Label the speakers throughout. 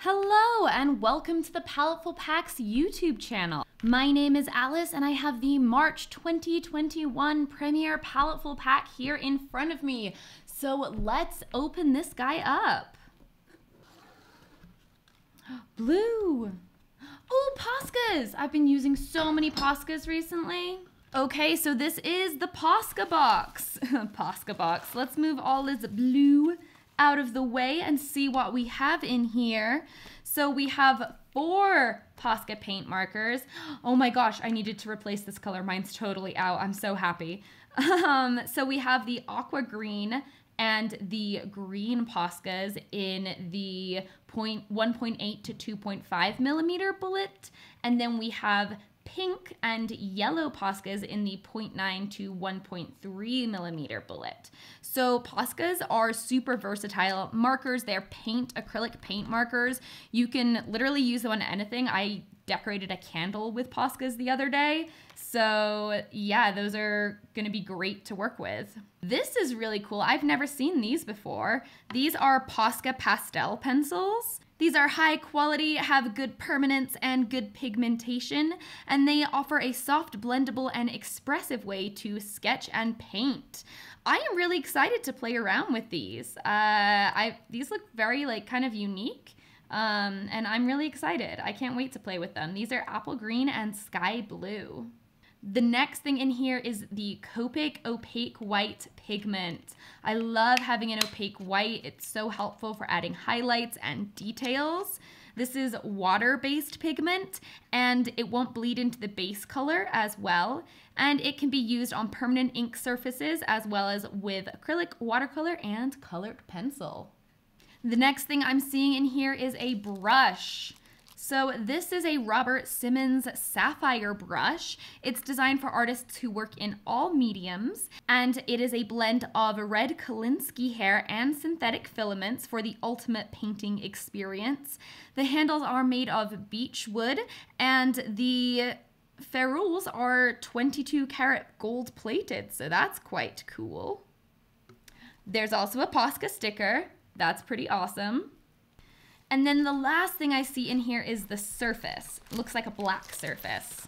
Speaker 1: Hello and welcome to the Paletteful Packs YouTube channel. My name is Alice and I have the March 2021 Premiere Paletteful Pack here in front of me. So let's open this guy up. Blue. Oh, Poscas. I've been using so many Poscas recently. Okay, so this is the Posca box. Posca box. Let's move all this blue out of the way and see what we have in here. So we have 4 Posca paint markers. Oh my gosh, I needed to replace this color. Mine's totally out. I'm so happy. So we have the aqua green and the green Poscas in the 1.8 to 2.5 millimeter bullet. And then we have pink and yellow Poscas in the 0.9 to 1.3 millimeter bullet. So Poscas are super versatile markers. They're acrylic paint markers. You can literally use them on anything. I decorated a candle with Poscas the other day. So yeah, those are gonna be great to work with. This is really cool. I've never seen these before. These are Posca Pastel pencils. These are high quality, have good permanence and good pigmentation, and they offer a soft, blendable, and expressive way to sketch and paint. I am really excited to play around with these. These look very kind of unique, and I'm really excited. I can't wait to play with them. These are apple green and sky blue. The next thing in here is the Copic Opaque White Pigment. I love having an opaque white. It's so helpful for adding highlights and details. This is water-based pigment, and it won't bleed into the base color as well. And it can be used on permanent ink surfaces as well as with acrylic, watercolor, and colored pencil. The next thing I'm seeing in here is a brush. So this is a Simmons Sapphire brush. It's designed for artists who work in all mediums, and it is a blend of red Kolinsky hair and synthetic filaments for the ultimate painting experience. The handles are made of beech wood, and the ferrules are 22 karat gold plated, so that's quite cool. There's also a Posca sticker. That's pretty awesome. And then the last thing I see in here is the surface. It looks like a black surface.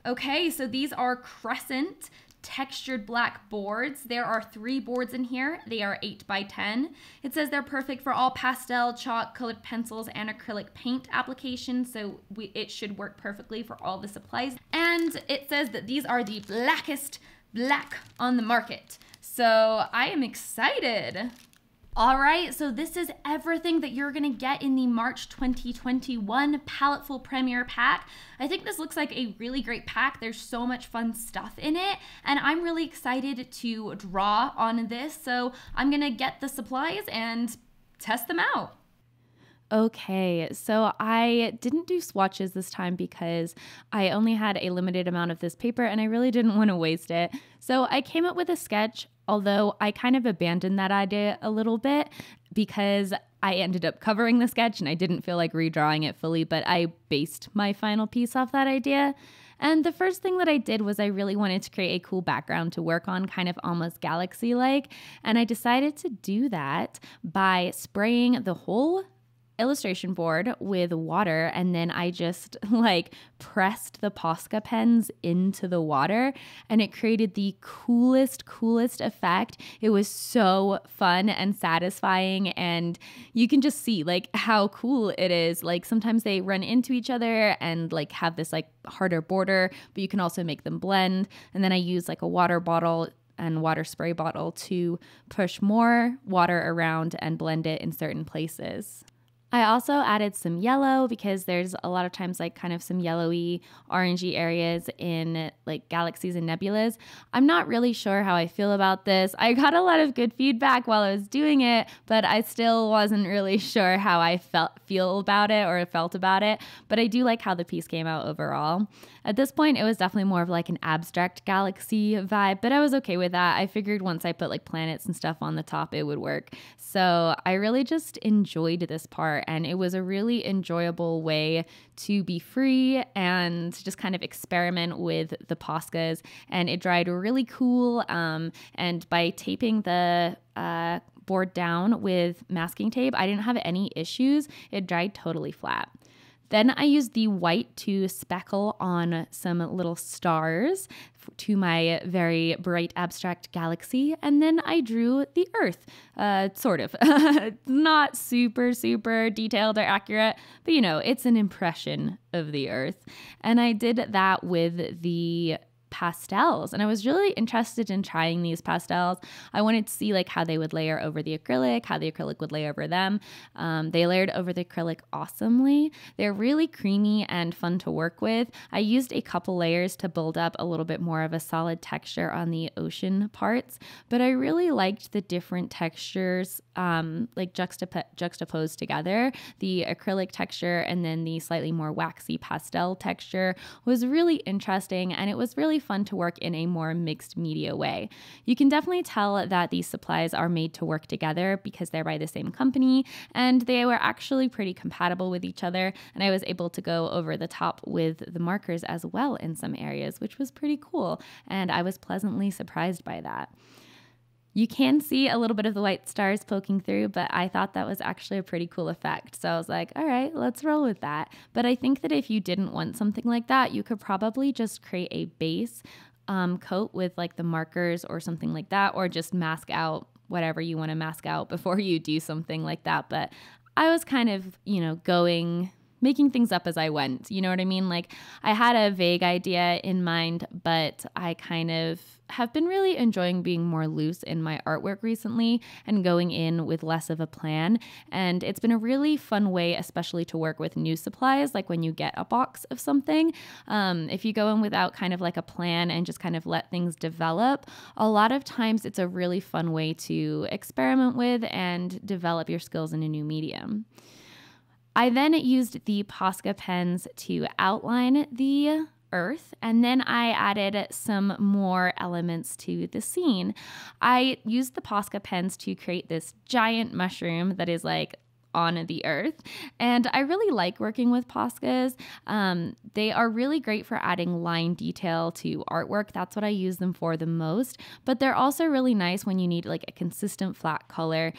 Speaker 1: Okay, so these are crescent textured black boards. There are 3 boards in here. They are 8 by 10. It says they're perfect for all pastel, chalk, colored pencils, and acrylic paint applications, so it should work perfectly for all the supplies. And it says that these are the blackest black on the market. So I am excited. All right, so this is everything that you're gonna get in the March 2021 Paletteful Premiere Pack. I think this looks like a really great pack. There's so much fun stuff in it, and I'm really excited to draw on this. So I'm gonna get the supplies and test them out. Okay, so I didn't do swatches this time because I only had a limited amount of this paper and I really didn't want to waste it. So I came up with a sketch, although I kind of abandoned that idea a little bit because I ended up covering the sketch and I didn't feel like redrawing it fully, but I based my final piece off that idea. And the first thing that I did was I really wanted to create a cool background to work on, kind of almost galaxy-like. And I decided to do that by spraying the whole illustration board with water, and then I just pressed the Posca pens into the water, and it created the coolest effect. It was so fun and satisfying, and you can just see how cool it is. Sometimes they run into each other and have this harder border, but you can also make them blend. And then I use a water bottle and water spray bottle to push more water around and blend it in certain places. I also added some yellow because there's a lot of times kind of some yellowy, orangey areas in galaxies and nebulas. I'm not really sure how I feel about this. I got a lot of good feedback while I was doing it, but I still wasn't really sure how I felt about it. But I do like how the piece came out overall. At this point, it was definitely more of an abstract galaxy vibe, but I was okay with that. I figured once I put planets and stuff on the top, it would work. So I really just enjoyed this part, and it was a really enjoyable way to be free and just kind of experiment with the Poscas, and it dried really cool. And by taping the board down with masking tape. I didn't have any issues. It dried totally flat. Then I used the white to speckle on some little stars to my very bright abstract galaxy. And then I drew the Earth, sort of. Not super, super detailed or accurate, but you know, it's an impression of the Earth. And I did that with the pastels, and I was really interested in trying these pastels. I wanted to see like how they would layer over the acrylic, how the acrylic would lay over them. They layered over the acrylic awesomely. They're really creamy and fun to work with. I used a couple layers to build up a little bit more of a solid texture on the ocean parts, but I really liked the different textures like juxtaposed together. The acrylic texture and then the slightly more waxy pastel texture was really interesting, and it was really fun to work in a more mixed media way. You can definitely tell that these supplies are made to work together because they're by the same company, and they were actually pretty compatible with each other, and I was able to go over the top with the markers as well in some areas, which was pretty cool, and I was pleasantly surprised by that. You can see a little bit of the white stars poking through, but I thought that was actually a pretty cool effect. So I was like, all right, let's roll with that. But I think that if you didn't want something like that, you could probably just create a base coat with like the markers or something like that, or just mask out whatever you want to mask out before you do something like that. But I was kind of, you know, making things up as I went. You know what I mean? Like I had a vague idea in mind, but I kind of have been really enjoying being more loose in my artwork recently and going in with less of a plan. And it's been a really fun way, especially to work with new supplies, like when you get a box of something. If you go in without kind of like a plan and just kind of let things develop, a lot of times it's a really fun way to experiment with and develop your skills in a new medium. I then used the Posca pens to outline the Earth, and then I added some more elements to the scene. I used the Posca pens to create this giant mushroom that is like on the Earth, and I really like working with Poscas. They are really great for adding line detail to artwork. That's what I use them for the most, but they're also really nice when you need like a consistent flat color.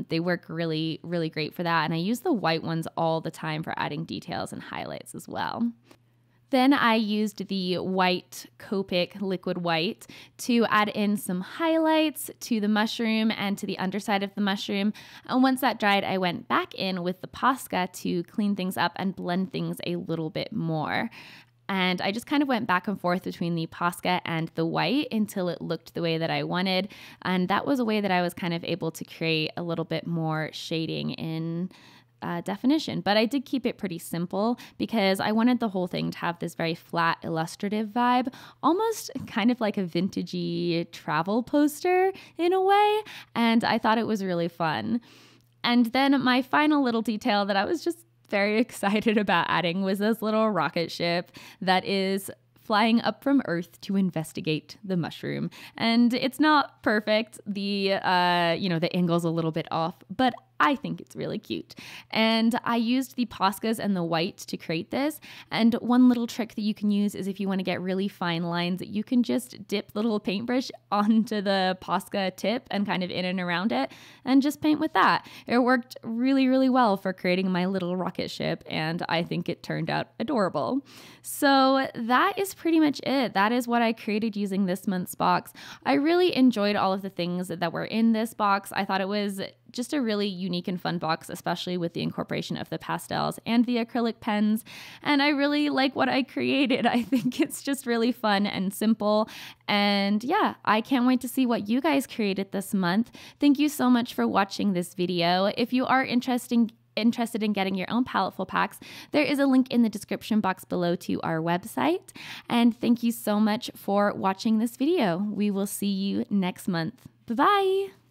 Speaker 1: They work really, really great for that, and I use the white ones all the time for adding details and highlights as well. Then I used the white Copic liquid white to add in some highlights to the mushroom and to the underside of the mushroom. And once that dried, I went back in with the Posca to clean things up and blend things a little bit more. And I just kind of went back and forth between the Posca and the white until it looked the way that I wanted. And that was a way that I was kind of able to create a little bit more shading in definition, but I did keep it pretty simple because I wanted the whole thing to have this very flat, illustrative vibe, almost kind of like a vintagey travel poster in a way, and I thought it was really fun. And then my final little detail that I was just very excited about adding was this little rocket ship that is flying up from Earth to investigate the mushroom. And it's not perfect. The angle's a little bit off, but I think it's really cute. And I used the Poscas and the white to create this. And one little trick that you can use is if you want to get really fine lines, you can just dip the little paintbrush onto the Posca tip and kind of in and around it and just paint with that. It worked really, really well for creating my little rocket ship, and I think it turned out adorable. So that is pretty much it. That is what I created using this month's box. I really enjoyed all of the things that were in this box. I thought it was just a really unique and fun box, especially with the incorporation of the pastels and the acrylic pens. And I really like what I created. I think it's just really fun and simple. And yeah, I can't wait to see what you guys created this month. Thank you so much for watching this video. If you are interested in getting your own Paletteful packs, there is a link in the description box below to our website. And thank you so much for watching this video. We will see you next month. Bye-bye.